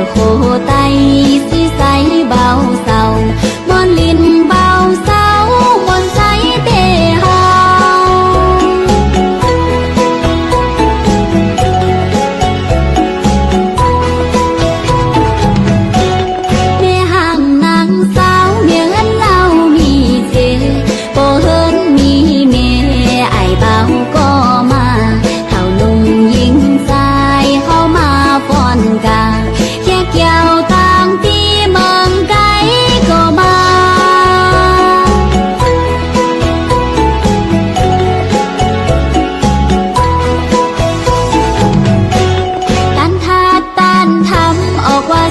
โคไตสิใสเบาเศร้ามอนลินเบาเศร้ามอนใสเตเฮาแม่ห้างนางสาวเมียเอิ้นเล่ามีเจโปเฮินมีเมไอเบาก็มาเท่านุ่มยิงสายเข้ามาฟ้อนกาแค่เกี่ยวต่างที่เมืองไกลก็มาตันทาตันทำออกว่า